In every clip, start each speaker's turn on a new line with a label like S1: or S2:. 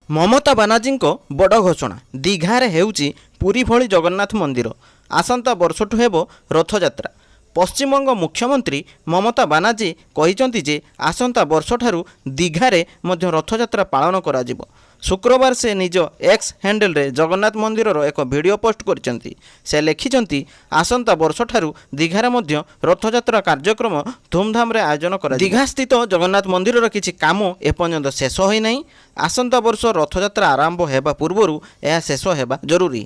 S1: ମମତା ବାନାର୍ଜୀଙ୍କ ବଡ଼ ଘୋଷଣା ଦୀଘାରେ ହେଉଛି ପୁରୀ ଭଳି ଜଗନ୍ନାଥ ମନ୍ଦିର। ଆସନ୍ତା ବର୍ଷଠୁ ହେବ ରଥଯାତ୍ରା। ପଶ୍ଚିମବଙ୍ଗ ମୁଖ୍ୟମନ୍ତ୍ରୀ ମମତା ବାନାର୍ଜୀ କହିଛନ୍ତି ଯେ ଆସନ୍ତା ବର୍ଷଠାରୁ ଦୀଘାରେ ମଧ୍ୟ ରଥଯାତ୍ରା ପାଳନ କରାଯିବ। ଶୁକ୍ରବାର ସେ ନିଜ ଏକ୍ସ ହ୍ୟାଣ୍ଡେଲରେ ଜଗନ୍ନାଥ ମନ୍ଦିରର ଏକ ଭିଡ଼ିଓ ପୋଷ୍ଟ କରିଛନ୍ତି। ସେ ଲେଖିଛନ୍ତି, ଆସନ୍ତା ବର୍ଷଠାରୁ ଦୀଘାରେ ମଧ୍ୟ ରଥଯାତ୍ରା କାର୍ଯ୍ୟକ୍ରମ ଧୁମଧାମରେ ଆୟୋଜନ କରାଯିବ। ଦୀଘାସ୍ଥିତ ଜଗନ୍ନାଥ ମନ୍ଦିରର କିଛି କାମ ଏପର୍ଯ୍ୟନ୍ତ ଶେଷ ହୋଇନାହିଁ। ଆସନ୍ତା ବର୍ଷ ରଥଯାତ୍ରା ଆରମ୍ଭ ହେବା ପୂର୍ବରୁ ଏହା ଶେଷ ହେବା ଜରୁରୀ।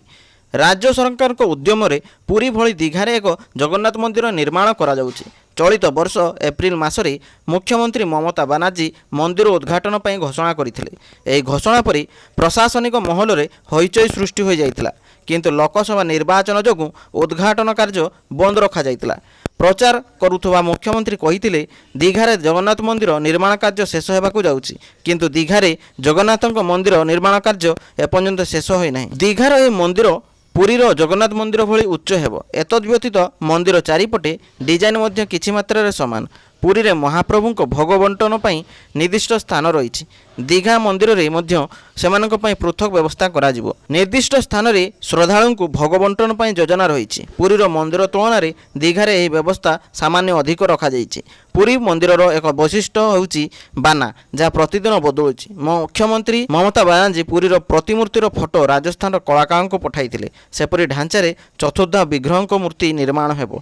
S1: ରାଜ୍ୟ ସରକାରଙ୍କ ଉଦ୍ୟମରେ ପୁରୀ ଭଳି ଦୀଘାରେ ଏକ ଜଗନ୍ନାଥ ମନ୍ଦିର ନିର୍ମାଣ କରାଯାଉଛି। ଚଳିତ ବର୍ଷ ଏପ୍ରିଲ ମାସରେ ମୁଖ୍ୟମନ୍ତ୍ରୀ ମମତା ବାନାର୍ଜୀ ମନ୍ଦିର ଉଦ୍ଘାଟନ ପାଇଁ ଘୋଷଣା କରିଥିଲେ। ଏହି ଘୋଷଣା ପରେ ପ୍ରଶାସନିକ ମହଲରେ ହଇଚଇ ସୃଷ୍ଟି ହୋଇଯାଇଥିଲା, କିନ୍ତୁ ଲୋକସଭା ନିର୍ବାଚନ ଯୋଗୁଁ ଉଦ୍ଘାଟନ କାର୍ଯ୍ୟ ବନ୍ଦ ରଖାଯାଇଥିଲା। ପ୍ରଚାର କରୁଥିବା ମୁଖ୍ୟମନ୍ତ୍ରୀ କହିଥିଲେ, ଦୀଘାରେ ଜଗନ୍ନାଥ ମନ୍ଦିର ନିର୍ମାଣ କାର୍ଯ୍ୟ ଶେଷ ହେବାକୁ ଯାଉଛି, କିନ୍ତୁ ଦୀଘାରେ ଜଗନ୍ନାଥଙ୍କ ମନ୍ଦିର ନିର୍ମାଣ କାର୍ଯ୍ୟ ଏପର୍ଯ୍ୟନ୍ତ ଶେଷ ହୋଇନାହିଁ। ଦୀଘାର ଏହି ମନ୍ଦିର ପୁରୀର ଜଗନ୍ନାଥ ମନ୍ଦିର ଭଳି ଉଚ୍ଚ ହେବ। ଏତଦ୍ବ୍ୟତୀତ ମନ୍ଦିର ଚାରିପଟେ ଡିଜାଇନ୍ ମଧ୍ୟ କିଛି ମାତ୍ରାରେ ସମାନ। ପୁରୀରେ ମହାପ୍ରଭୁଙ୍କ ଭୋଗ ବଣ୍ଟନ ପାଇଁ ନିର୍ଦ୍ଦିଷ୍ଟ ସ୍ଥାନ ରହିଛି। ଦୀଘା ମନ୍ଦିରରେ ମଧ୍ୟ ସେମାନଙ୍କ ପାଇଁ ପୃଥକ ବ୍ୟବସ୍ଥା କରାଯିବ। ନିର୍ଦ୍ଦିଷ୍ଟ ସ୍ଥାନରେ ଶ୍ରଦ୍ଧାଳୁଙ୍କୁ ଭୋଗ ବଣ୍ଟନ ପାଇଁ ଯୋଜନା ରହିଛି। ପୁରୀର ମନ୍ଦିର ତୁଳନାରେ ଦୀଘାରେ ଏହି ବ୍ୟବସ୍ଥା ସାମାନ୍ୟ ଅଧିକ ରଖାଯାଇଛି। ପୁରୀ ମନ୍ଦିରର ଏକ ବୈଶିଷ୍ଟ୍ୟ ହେଉଛି ବାନା, ଯାହା ପ୍ରତିଦିନ ବଦଳୁଛି। ମୁଖ୍ୟମନ୍ତ୍ରୀ ମମତା ବାନାର୍ଜୀ ପୁରୀର ପ୍ରତିମୂର୍ତ୍ତିର ଫଟୋ ରାଜସ୍ଥାନର କଳାକାରଙ୍କୁ ପଠାଇଥିଲେ। ସେପରି ଢାଞ୍ଚାରେ ଚତୁର୍ଦ୍ଧା ବିଗ୍ରହଙ୍କ ମୂର୍ତ୍ତି ନିର୍ମାଣ ହେବ।